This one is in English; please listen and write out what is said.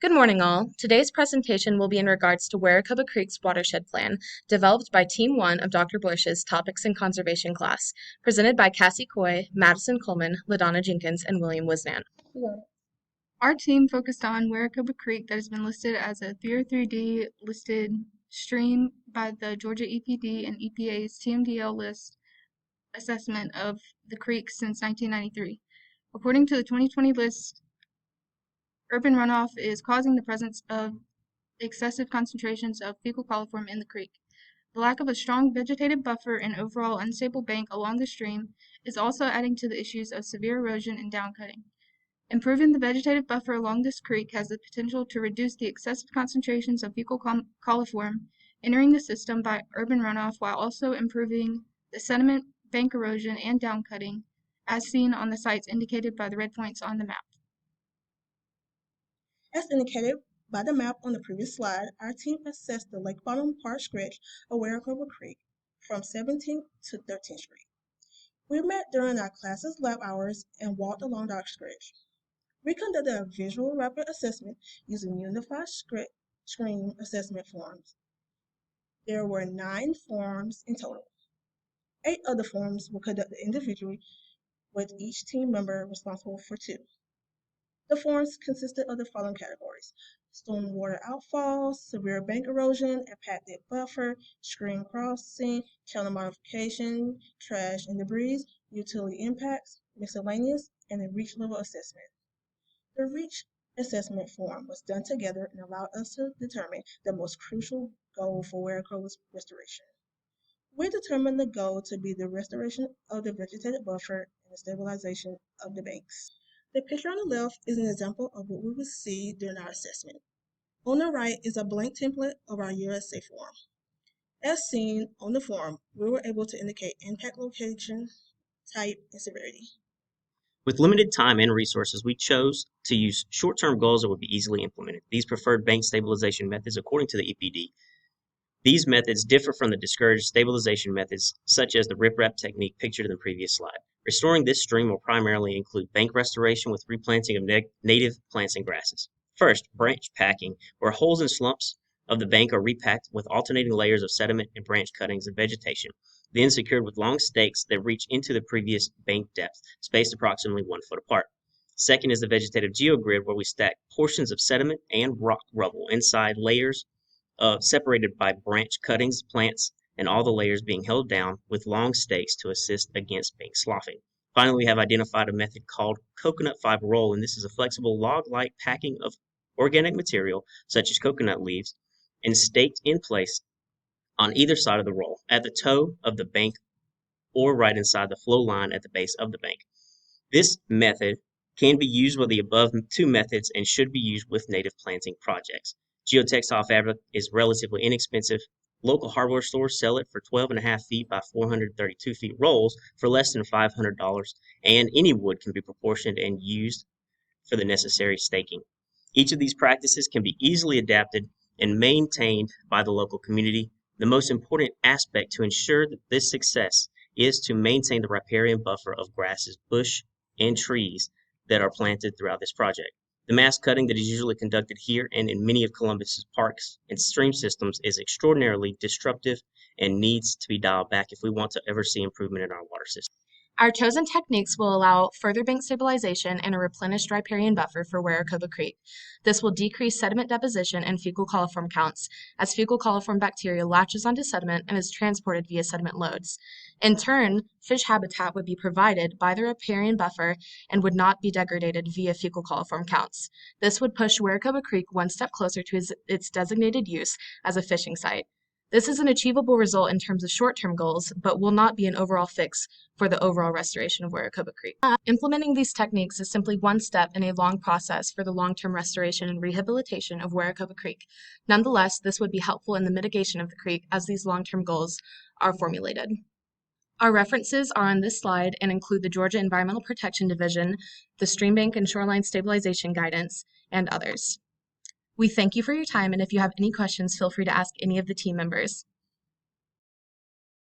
Good morning, all. Today's presentation will be in regards to Weracoba Creek's Watershed Plan, developed by Team 1 of Dr. Bush's Topics in Conservation class, presented by Cassie Coy, Madison Coleman, LaDonna Jenkins, and William Wisnan. Our team focused on Weracoba Creek that has been listed as a 303D listed stream by the Georgia EPD and EPA's TMDL list assessment of the creek since 1993. According to the 2020 list, urban runoff is causing the presence of excessive concentrations of fecal coliform in the creek. The lack of a strong vegetative buffer and overall unstable bank along the stream is also adding to the issues of severe erosion and downcutting. Improving the vegetative buffer along this creek has the potential to reduce the excessive concentrations of fecal coliform entering the system by urban runoff while also improving the sediment, bank erosion, and downcutting, as seen on the sites indicated by the red points on the map. As indicated by the map on the previous slide, our team assessed the Lakebottom part stretch of Weracoba Creek from 17th to 13th Street. We met during our classes' lab hours and walked along the stretch. We conducted a visual rapid assessment using unified screen assessment forms. There were 9 forms in total. 8 of the forms were conducted individually, with each team member responsible for 2. The forms consisted of the following categories: stormwater outfall, severe bank erosion, impacted buffer, stream crossing, channel modification, trash and debris, utility impacts, miscellaneous, and a reach level assessment. The reach assessment form was done together and allowed us to determine the most crucial goal for Weracoba's restoration. We determined the goal to be the restoration of the vegetative buffer and the stabilization of the banks. The picture on the left is an example of what we would see during our assessment. On the right is a blank template of our USA form. As seen on the form, we were able to indicate impact location, type, and severity. With limited time and resources, we chose to use short-term goals that would be easily implemented. These preferred bank stabilization methods according to the EPD. These methods differ from the discouraged stabilization methods such as the riprap technique pictured in the previous slide. Restoring this stream will primarily include bank restoration with replanting of native plants and grasses. First, branch packing, where holes and slumps of the bank are repacked with alternating layers of sediment and branch cuttings and vegetation, then secured with long stakes that reach into the previous bank depth, spaced approximately 1 foot apart. Second is the vegetative geogrid, where we stack portions of sediment and rock rubble inside layers separated by branch cuttings, plants, and all the layers being held down with long stakes to assist against bank sloughing. Finally, we have identified a method called coconut fiber roll, and this is a flexible log-like packing of organic material, such as coconut leaves, and staked in place on either side of the roll, at the toe of the bank or right inside the flow line at the base of the bank. This method can be used with the above 2 methods and should be used with native planting projects. Geotextile fabric is relatively inexpensive. Local hardware stores sell it for 12.5 feet by 432 feet rolls for less than $500, and any wood can be proportioned and used for the necessary staking. Each of these practices can be easily adapted and maintained by the local community. The most important aspect to ensure that this success is to maintain the riparian buffer of grasses, bush, and trees that are planted throughout this project. The mass cutting that is usually conducted here and in many of Columbus's parks and stream systems is extraordinarily disruptive and needs to be dialed back if we want to ever see improvement in our water system. Our chosen techniques will allow further bank stabilization and a replenished riparian buffer for Weracoba Creek. This will decrease sediment deposition and fecal coliform counts, as fecal coliform bacteria latches onto sediment and is transported via sediment loads. In turn, fish habitat would be provided by the riparian buffer and would not be degraded via fecal coliform counts. This would push Weracoba Creek one step closer to its designated use as a fishing site. This is an achievable result in terms of short-term goals, but will not be an overall fix for the overall restoration of Weracoba Creek. Implementing these techniques is simply one step in a long process for the long-term restoration and rehabilitation of Weracoba Creek. Nonetheless, this would be helpful in the mitigation of the creek as these long-term goals are formulated. Our references are on this slide and include the Georgia Environmental Protection Division, the Stream Bank and Shoreline Stabilization Guidance, and others. We thank you for your time, and if you have any questions, feel free to ask any of the team members.